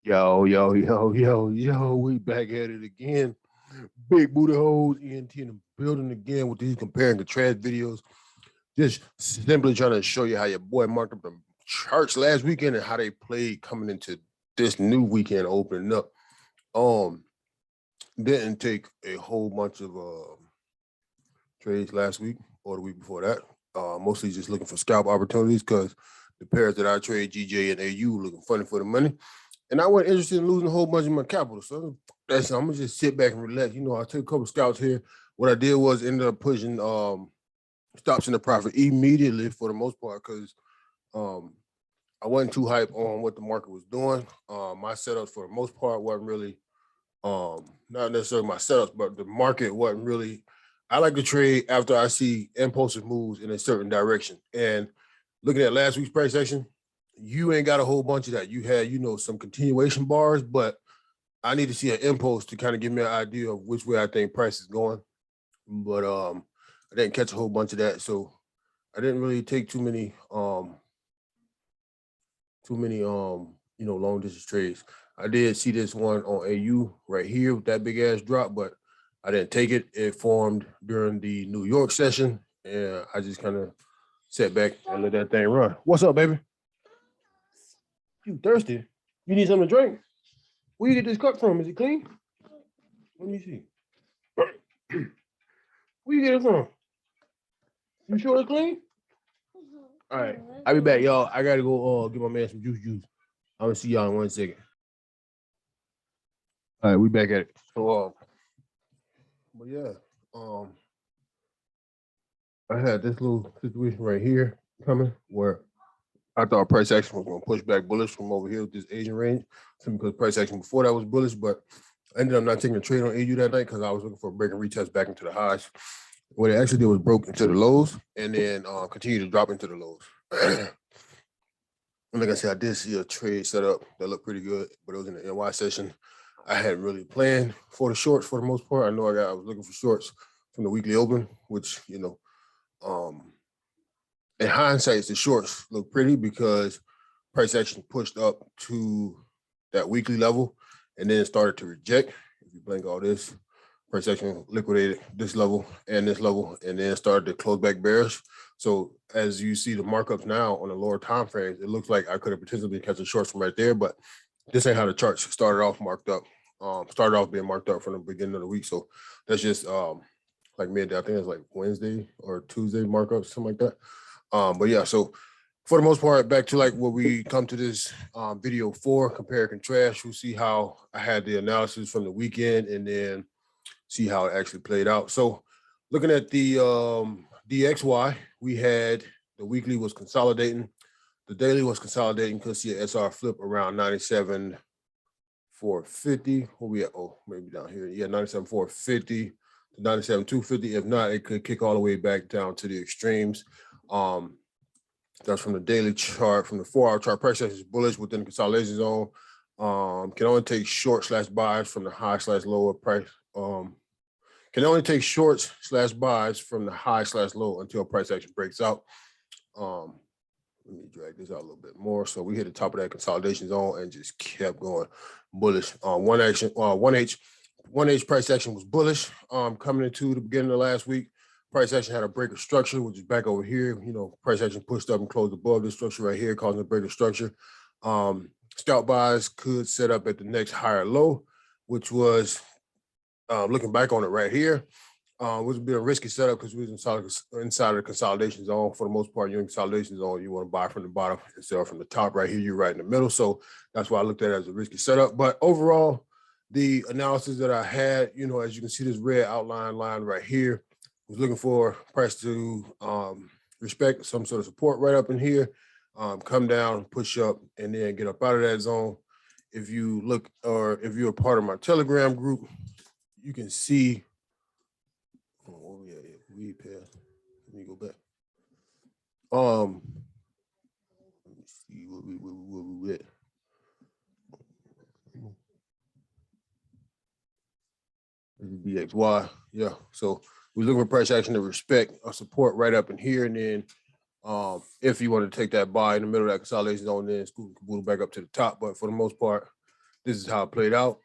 Yo, we back at it again. Big booty holes, ENT in the building again with these compare and contrast videos. Just simply trying to show you how your boy marked up the charts last weekend and how they played coming into this new weekend opening up. Um, didn't take a whole bunch of trades last week or the week before that. Mostly just looking for scalp opportunities because the pairs that I trade, GJ and AU, looking funny for the money. And I wasn't interested in losing a whole bunch of my capital. So I'm gonna just sit back and relax. I took a couple scouts here. What I did was ended up pushing stops in the profit immediately for the most part because um, I wasn't too hyped on what the market was doing. My setups for the most part wasn't really not necessarily my setups, but the market wasn't really. I like to trade after I see impulsive moves in a certain direction. And looking at last week's price action, you ain't got a whole bunch of that. You had, some continuation bars, but I need to see an impulse to kind of give me an idea of which way I think price is going. But I didn't catch a whole bunch of that, so I didn't really take too many long distance trades. I did see this one on AU right here with that big ass drop, but I didn't take it. It formed during the New York session, and I just kind of sat back and let that thing run. What's up, baby? You thirsty? You need something to drink? Where you get this cup from? Is it clean? Let me see. Where you get it from? You sure it's clean? All right. I'll be back, y'all. I gotta go get my man some juice. I'm gonna see y'all in 1 second. All right, we back at it. So but yeah, I had this little situation right here coming where I thought price action was going to push back bullish from over here with this Asian range, simply because price action before that was bullish, but I ended up not taking a trade on AU that night because I was looking for a break and retest back into the highs. What it actually did was broke into the lows and then continued to drop into the lows. And like I said, I did see a trade set up that looked pretty good, but it was in the NY session. I hadn't really planned for the shorts for the most part. I know I was looking for shorts from the weekly open, which, in hindsight, the shorts look pretty because price action pushed up to that weekly level and then started to reject. If you blink all this, price action liquidated this level, and then started to close back bearish. So as you see the markups now on the lower time frames, it looks like I could have potentially been catching shorts from right there, but this ain't how the charts started off marked up. Started off being marked up from the beginning of the week. So that's just like midday. I think it's like Wednesday or Tuesday markup, something like that. But yeah, so for the most part, back to like what we come to this video for, compare and contrast. We'll see how I had the analysis from the weekend and then see how it actually played out. So looking at the DXY, we had the weekly was consolidating. The daily was consolidating because see an SR flip around 97,450. Where we at? Oh, maybe down here. Yeah, 97,450 to 97,250. If not, it could kick all the way back down to the extremes. That's from the daily chart. From the 4-hour chart, price action is bullish within the consolidation zone. Can only take short / buys from the high / lower price. Can only take shorts / buys from the high / low until price action breaks out. Let me drag this out a little bit more. So we hit the top of that consolidation zone and just kept going bullish. 1H price action was bullish. Coming into the beginning of last week, price action had a break of structure, which is back over here. Price action pushed up and closed above this structure right here, causing a break of structure. Scalp buys could set up at the next higher low, which was looking back on it right here. Was a bit of a risky setup because we was inside of the consolidation zone. For the most part, you're in consolidation zone. You want to buy from the bottom and sell from the top. Right here, you're right in the middle. So that's why I looked at it as a risky setup. But overall, the analysis that I had, as you can see this red outline line right here, was looking for price to respect some sort of support right up in here, come down, push up, and then get up out of that zone. If you look, or if you're a part of my Telegram group, you can see. Oh yeah, we pair. Let me go back. Let me see what we at. This is BXY. Yeah. So we're looking for price action to respect or support right up in here, and then if you want to take that buy in the middle of that consolidation zone, then scoot back up to the top. But for the most part, this is how it played out.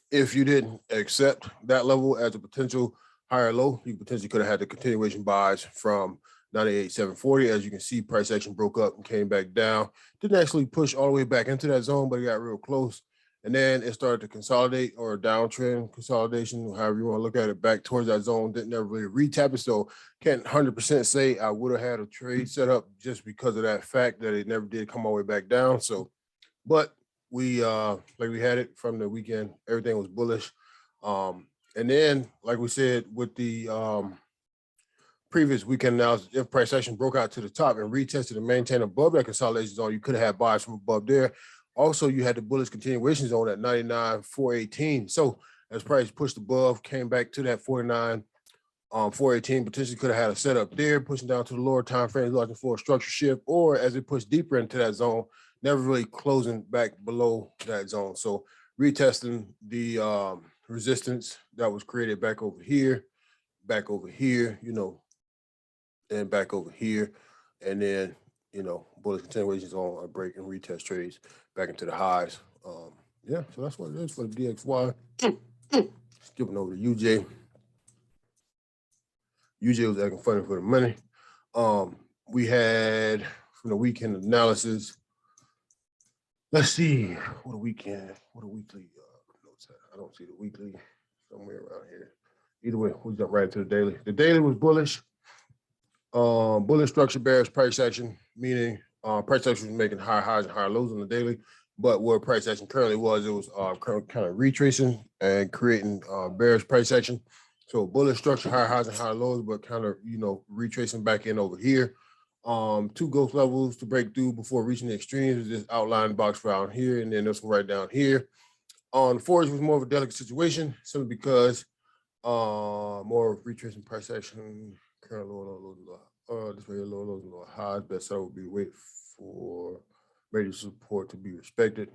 If you didn't accept that level as a potential higher low, you potentially could have had the continuation buys from 98,740. As you can see, price action broke up and came back down. Didn't actually push all the way back into that zone, but it got real close. And then it started to consolidate, or downtrend consolidation, however you want to look at it, back towards that zone. Didn't ever really retap it. So can't 100% say I would have had a trade set up just because of that fact that it never did come all the way back down. So, but we like we had it from the weekend, everything was bullish. And then, like we said, with the previous weekend analysis, if price action broke out to the top and retested and maintained above that consolidation zone, you could have had buys from above there. Also, you had the bullish continuation zone at 99,418. So as price pushed above, came back to that 418, potentially could have had a setup there, pushing down to the lower time frame, looking for a structure shift, or as it pushed deeper into that zone, never really closing back below that zone. So retesting the resistance that was created back over here, you know, and back over here, and then, you know, bullish continuations on a break and retest trades back into the highs. Yeah, so that's what it is for the DXY. Skipping over to UJ. UJ was acting funny for the money. We had from the weekend analysis. Let's see what a weekly notes at. I don't see the weekly somewhere around here. Either way, we'll jump right into the daily. The daily was bullish. Bullish structure, bearish price action, meaning price action was making higher highs and higher lows on the daily. But where price action currently was, it was kind of retracing and creating bearish price action. So bullish structure, higher highs and higher lows, but kind of, you know, retracing back in over here. Two ghost levels to break through before reaching the extremes. This outline box around here, and then this one right down here. On FOREX was more of a delicate situation, simply because more retracing price action, current low, this way low, low highs. Best seller would be wait for major support to be respected.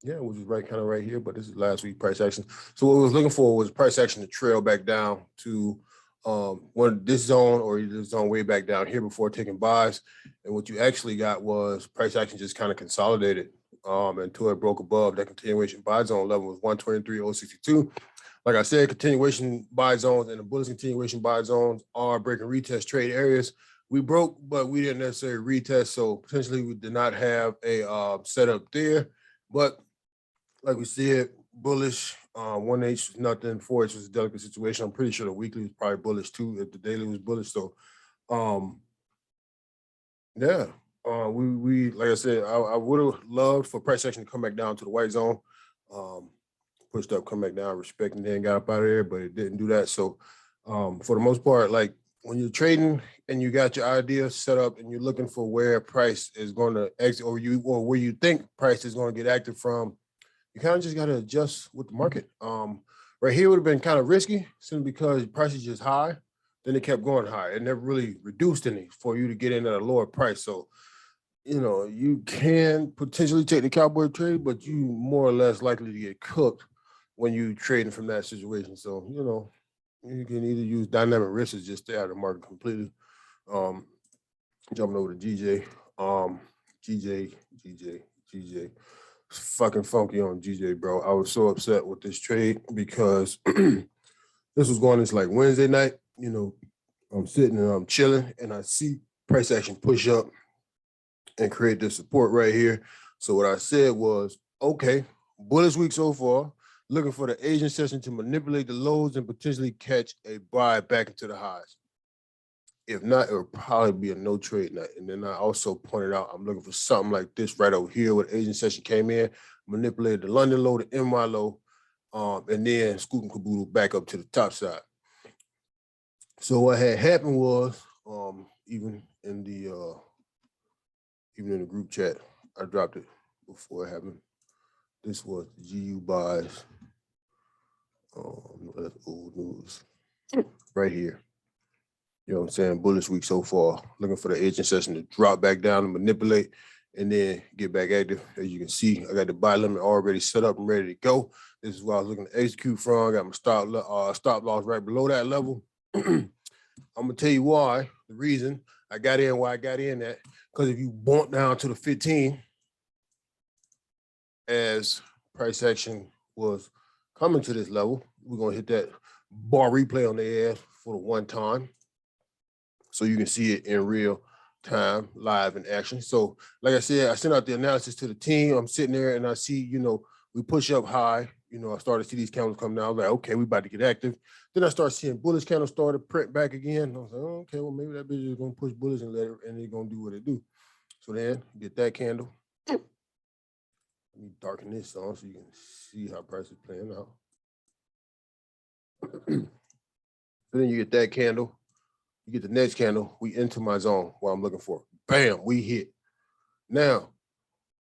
Yeah, which is right kind of right here, but this is last week price action. So what we was looking for was price action to trail back down to this zone, or this zone way back down here before taking buys. And what you actually got was price action just kind of consolidated until it broke above that continuation buy zone level was 123.062. Like I said, continuation buy zones and the bullish continuation buy zones are break and retest trade areas. We broke, but we didn't necessarily retest, so potentially we did not have a setup there. But like we said, bullish, 1H was nothing, 4H was a delicate situation. I'm pretty sure the weekly was probably bullish too, if the daily was bullish. So, yeah, we like I said, I would have loved for price action to come back down to the white zone. Pushed up, come back down, respecting, then got up out of there, but it didn't do that. So, for the most part, like when you're trading and you got your idea set up and you're looking for where price is going to exit, or where you think price is going to get active from, you kind of just got to adjust with the market. Right here would have been kind of risky, simply because price is just high. Then it kept going high. It never really reduced any for you to get in at a lower price. So, you know, you can potentially take the cowboy trade, but you more or less likely to get cooked when you trading from that situation. So, you know, you can either use dynamic risk or just stay out of the market completely. Jumping over to GJ. GJ. Fucking funky on GJ, bro. I was so upset with this trade because this was going into like Wednesday night. You know, I'm sitting and I'm chilling and I see price action push up and create this support right here. So what I said was, okay, bullish week so far, looking for the Asian session to manipulate the lows and potentially catch a buy back into the highs. If not, it would probably be a no trade night. And then I also pointed out I'm looking for something like this right over here where the Asian session came in, manipulated the London low, the NY low, and then scoop and caboodle back up to the top side. So what had happened was, even in the group chat, I dropped it before it happened. This was the GU buys. That's old news. Right here. You know what I'm saying? Bullish week so far. Looking for the Asian session to drop back down and manipulate and then get back active. As you can see, I got the buy limit already set up and ready to go. This is what I was looking to execute from. I got my stop loss right below that level. I'm going to tell you why, the reason I got in, why I got in that. Because if you bump down to the 15, as price action was coming to this level. We're gonna hit that bar replay on the ass for the one time, so you can see it in real time, live in action. So, like I said, I sent out the analysis to the team. I'm sitting there and I see, we push up high. I started to see these candles come down. I was like, okay, we about to get active. Then I start seeing bullish candles start to print back again. I was like, oh, okay, well, maybe that bitch is gonna push bullish and it's gonna do what it do. So then get that candle. Let me darken this on so you can see how price is playing out. So then you get that candle. You get the next candle, we into my zone, what I'm looking for. Bam, we hit. Now,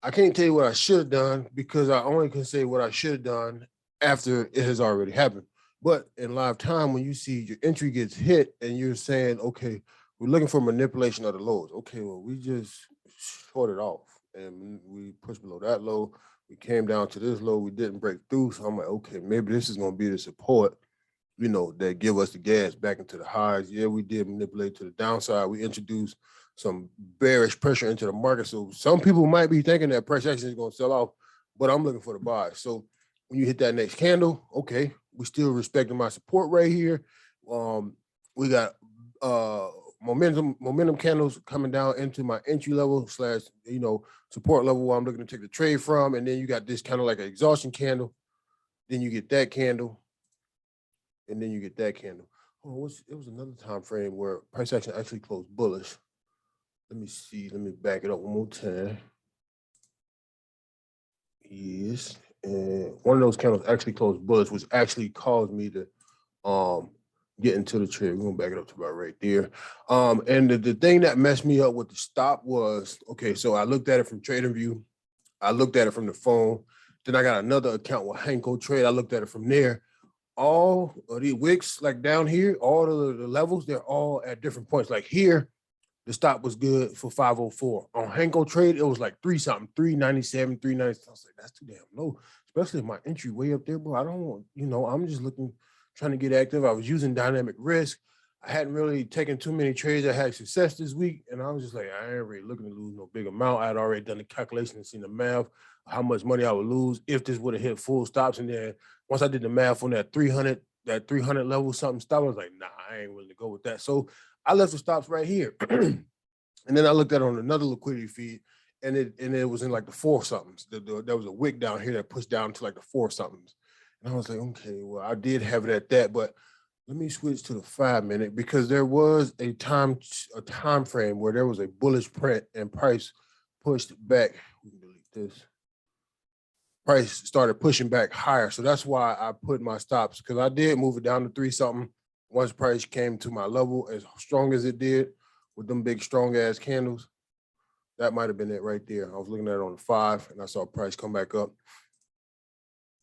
I can't tell you what I should have done because I only can say what I should have done after it has already happened. But in live time, when you see your entry gets hit and you're saying, okay, we're looking for manipulation of the lows. Okay, well, we just shorted off and we pushed below that low. We came down to this low. We didn't break through. So I'm like, okay, maybe this is going to be the support, that give us the gas back into the highs. Yeah, we did manipulate to the downside. We introduced some bearish pressure into the market. So some people might be thinking that price action is going to sell off, but I'm looking for the buy. So when you hit that next candle, okay, we still respecting my support right here. We got momentum candles coming down into my entry level / support level where I'm looking to take the trade from. And then you got this kind of like an exhaustion candle. Then you get that candle. And then you get that candle. Oh, it was another time frame where price action actually closed bullish. Let me see. Let me back it up one more time. Yes. And one of those candles actually closed bullish, which actually caused me to get into the trade. We're gonna back it up to about right there. And the thing that messed me up with the stop was, okay, so I looked at it from TradingView. I looked at it from the phone. Then I got another account with Hanko Trade. I looked at it from there. All of the wicks, like down here, all of the levels, they're all at different points. Like here, the stop was good for 504. On Hanko Trade, it was like 397, 390. I was like, that's too damn low, especially if my entry way up there, bro. I don't want, I'm just trying to get active. I was using dynamic risk. I hadn't really taken too many trades. I had success this week, and I was just like, I ain't really looking to lose no big amount. I had already done the calculation and seen the math, how much money I would lose if this would have hit full stops. And then once I did the math on that 300 level something stop, I was like, nah, I ain't willing to go with that. So I left the stops right here. And then I looked at it on another liquidity feed, and it was in like the 4 somethings. There was a wick down here that pushed down to like the 4 somethings. And I was like, okay, well, I did have it at that, but let me switch to the 5-minute because there was a time frame where there was a bullish print and price pushed back. We can delete this. Price started pushing back higher. So that's why I put my stops, because I did move it down to 3 something. Once price came to my level as strong as it did with them big strong ass candles, that might have been it right there. I was looking at it on the 5 and I saw price come back up.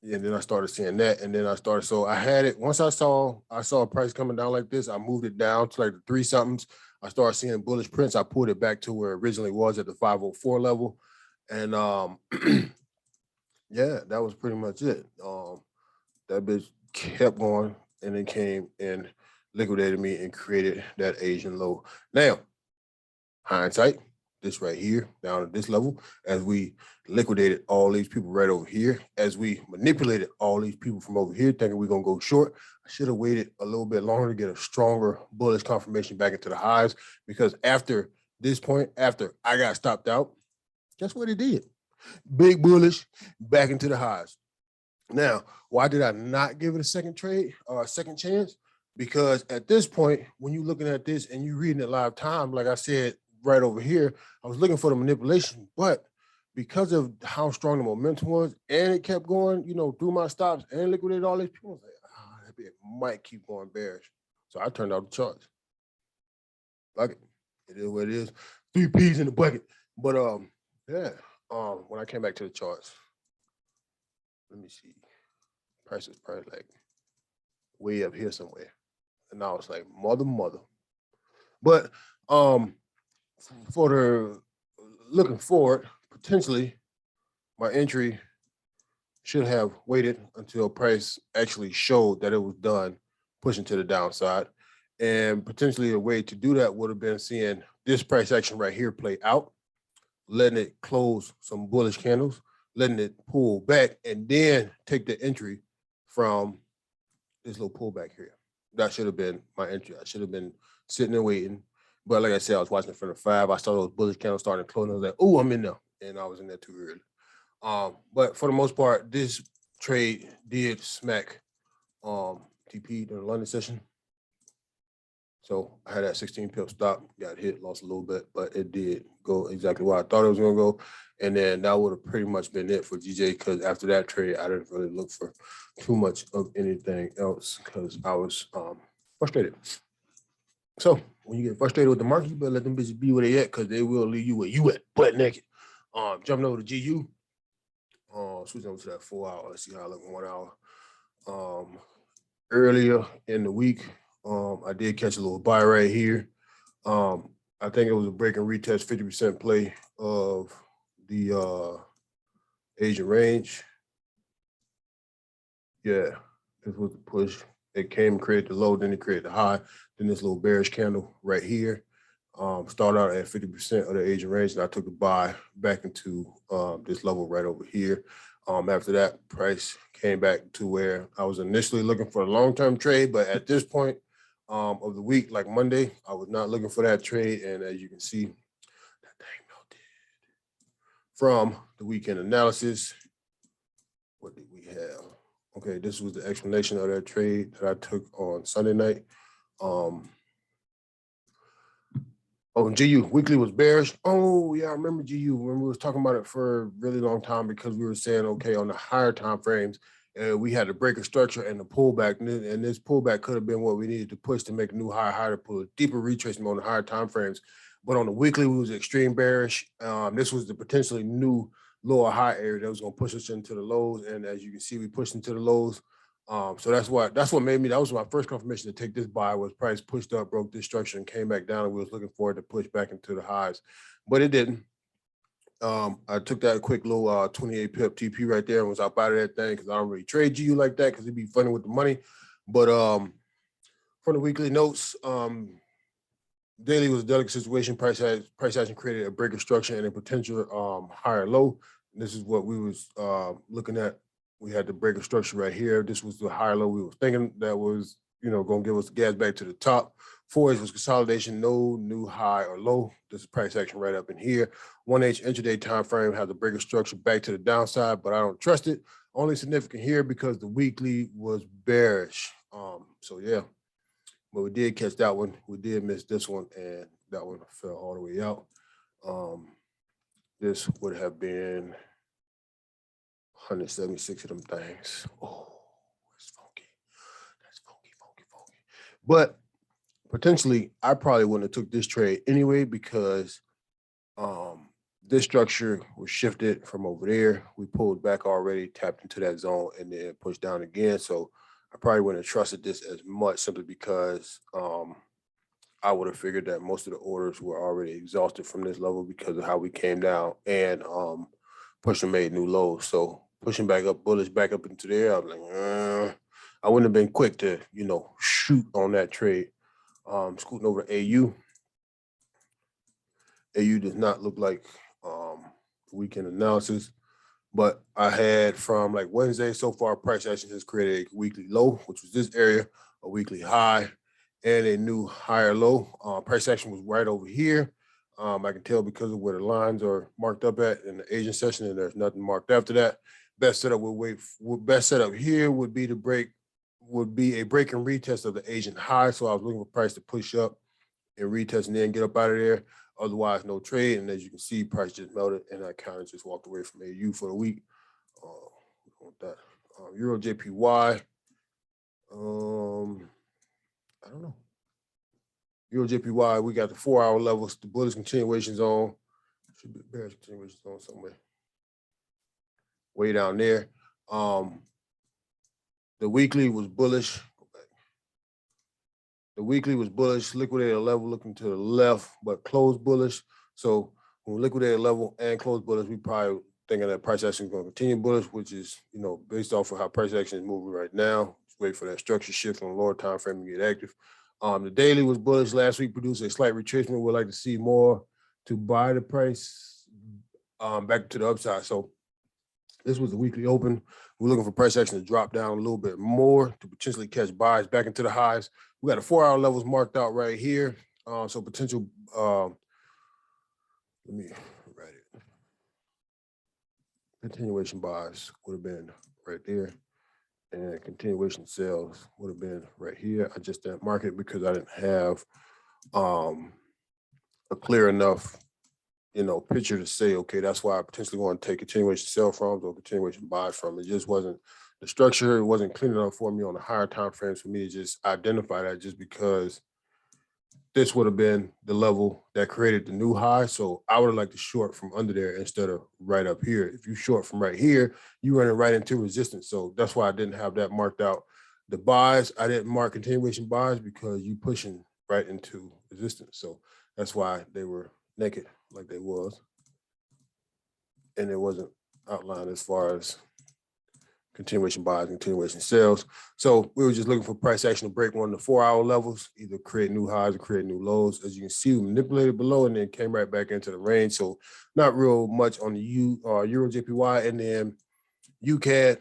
And then I started seeing that. And then so I had it. Once I saw a price coming down like this, I moved it down to like the 3 somethings. I started seeing bullish prints. I pulled it back to where it originally was at the 504 level. And yeah, that was pretty much it. That bitch kept going and it came and liquidated me and created that Asian low. Now, hindsight, this right here, down at this level, as we liquidated all these people right over here, as we manipulated all these people from over here, thinking we're going to go short, I should have waited a little bit longer to get a stronger bullish confirmation back into the highs, because after this point, after I got stopped out, guess what it did? Big bullish back into the highs. Now, why did I not give it a second trade or a second chance? Because at this point, when you're looking at this and you're reading it live time, like I said right over here, I was looking for the manipulation, but because of how strong the momentum was and it kept going, through my stops and liquidated all these people, I was like, that bit might keep going bearish. So I turned out the charts. Like it is what it is. 3 P's in the bucket. But yeah. When I came back to the charts, let me see. Price is probably like way up here somewhere. And I was like, mother. But for the looking forward, potentially my entry should have waited until price actually showed that it was done pushing to the downside. And potentially a way to do that would have been seeing this price action right here play out, letting it close some bullish candles, letting it pull back, and then take the entry from this little pullback here. That should have been my entry. I should have been sitting and waiting. But like I said, I was watching from the 5. I saw those bullish candles starting to close. I was like, oh, I'm in there. And I was in there too early. But for the most part, this trade did smack TP in the London session. So I had that 16 pip stop, got hit, lost a little bit, but it did go exactly where I thought it was going to go. And then that would have pretty much been it for GJ, because after that trade, I didn't really look for too much of anything else because I was frustrated. So when you get frustrated with the market, you better let them bitches be where they at, because they will leave you where you at, butt naked. Jumping over to GU. Switching over to that 4 hour. Let's see how I look in 1 hour. Earlier in the week, I did catch a little buy right here. I think it was a break and retest 50% play of the Asian range. Yeah, this was the push. It came, created the low, then it created the high. Then this little bearish candle right here started out at 50% of the Asian range, and I took the buy back into this level right over here. After that, price came back to where I was initially looking for a long-term trade, but at this point of the week, like Monday, I was not looking for that trade, and as you can see, that thing melted. From the weekend analysis, what did we have? Okay, this was the explanation of that trade that I took on Sunday night. GU weekly was bearish. Oh yeah, I remember GU when we was talking about it for a really long time, because we were saying, okay, on the higher time frames, we had to break a structure and the pullback, and this pullback could have been what we needed to push to make a new higher to pull a deeper retracement on the higher time frames. But on the weekly, we was extreme bearish. This was the potentially new lower high area that was going to push us into the lows, and as you can see, we pushed into the lows. So that's what made me, that was my first confirmation to take this buy, was price pushed up, broke this structure, and came back down, and we was looking for it to push back into the highs, but it didn't. I took that quick little 28 pip TP right there and was up out of that thing, because I don't really trade GU like that, because it'd be funny with the money. But from the weekly notes, daily was a delicate situation. Price action created a breaker structure and a potential higher low. And this is what we was looking at. We had the breaker structure right here. This was the higher low we was thinking that was, going to give us the gas back to the top. 4H was consolidation, no new high or low. This is price action right up in here. 1H intraday time frame has the breaker structure back to the downside, but I don't trust it. Only significant here because the weekly was bearish. So yeah, but we did catch that one. We did miss this one, and that one fell all the way out. This would have been 176 of them things. Oh, it's funky. That's funky. But potentially, I probably wouldn't have took this trade anyway, because this structure was shifted from over there. We pulled back already, tapped into that zone, and then pushed down again. So I probably wouldn't have trusted this as much, simply because I would have figured that most of the orders were already exhausted from this level because of how we came down and pushing made new lows. So pushing back up, bullish back up into there, I was like, I wouldn't have been quick to, shoot on that trade. Scooting over to AU. AU does not look like weekend analysis, but I had from like Wednesday so far, price action has created a weekly low, which was this area, a weekly high, and a new higher low. Price action was right over here. I can tell because of where the lines are marked up at in the Asian session, and there's nothing marked after that. Best setup best setup here would be a break and retest of the Asian high. So I was looking for price to push up and retest and then get up out of there. Otherwise, no trade. And as you can see, price just melted, and I kind of just walked away from AU for the week. Euro JPY. I don't know. Euro JPY, we got the 4 hour levels, the bullish continuation zone. Should be bearish continuation zone somewhere. Way down there. The weekly was bullish. The weekly was bullish, liquidated a level looking to the left, but closed bullish. So when we liquidated a level and closed bullish, we probably thinking that price action is going to continue bullish, which is, based off of how price action is moving right now. Just wait for that structure shift on the lower time frame to get active. The daily was bullish last week, produced a slight retracement. We'd like to see more to buy the price back to the upside. So This was the weekly open. We're looking for price action to drop down a little bit more to potentially catch buys back into the highs. We got the 4-hour levels marked out right here. So potential, let me write it. Continuation buys would have been right there. And continuation sales would have been right here. I just didn't mark it because I didn't have a clear enough, picture to say, okay, that's why I potentially want to take continuation sell from or continuation buy from. It just wasn't the structure. It wasn't clean enough for me on the higher time frames for me to just identify that, just because this would have been the level that created the new high. So I would have liked to short from under there instead of right up here. If you short from right here, you run it right into resistance. So that's why I didn't have that marked out. The buys, I didn't mark continuation buys because you pushing right into resistance. So that's why they were naked like they was. And it wasn't outlined as far as continuation buys, continuation sales. So we were just looking for price action to break one of the 4-hour levels, either create new highs or create new lows. As you can see, we manipulated below and then came right back into the range. So not real much on the Euro JPY, and then UCAD,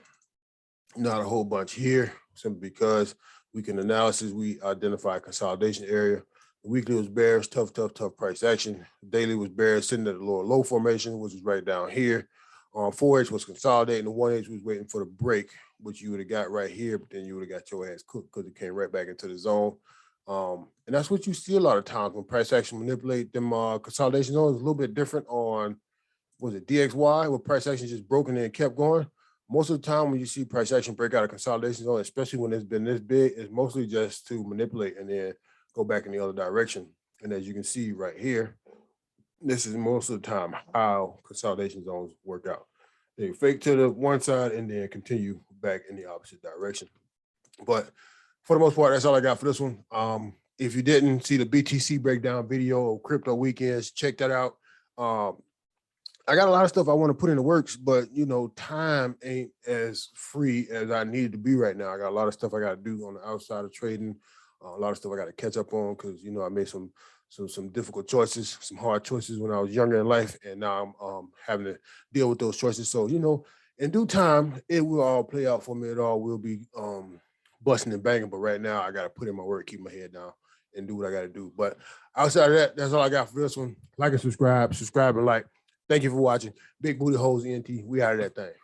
not a whole bunch here, simply because weekend analysis, we identify consolidation area. The weekly was bearish, tough price action. The daily was bearish, sitting at the lower low formation, which is right down here. 4H was consolidating. The 1H was waiting for the break, which you would have got right here, but then you would have got your ass cooked because it came right back into the zone. And that's what you see a lot of times when price action manipulate them consolidation zones. A little bit different on, was it DXY, where price action just broken and kept going. Most of the time when you see price action break out of consolidation zone, especially when it's been this big, it's mostly just to manipulate and then go back in the other direction. And as you can see right here, this is most of the time how consolidation zones work out. They fake to the one side and then continue back in the opposite direction. But for the most part, that's all I got for this one. If you didn't see the BTC breakdown video of crypto weekends, check that out. I got a lot of stuff I want to put in the works, but time ain't as free as I need it to be right now. I got a lot of stuff I got to do on the outside of trading, a lot of stuff I got to catch up on because I made some difficult choices, some hard choices when I was younger in life, and now I'm having to deal with those choices. So in due time, it will all play out for me. It all will be busting and banging. But right now, I got to put in my work, keep my head down, and do what I got to do. But outside of that, that's all I got for this one. Like and subscribe and like. Thank you for watching. Big Booty Holes ENT. We out of that thing.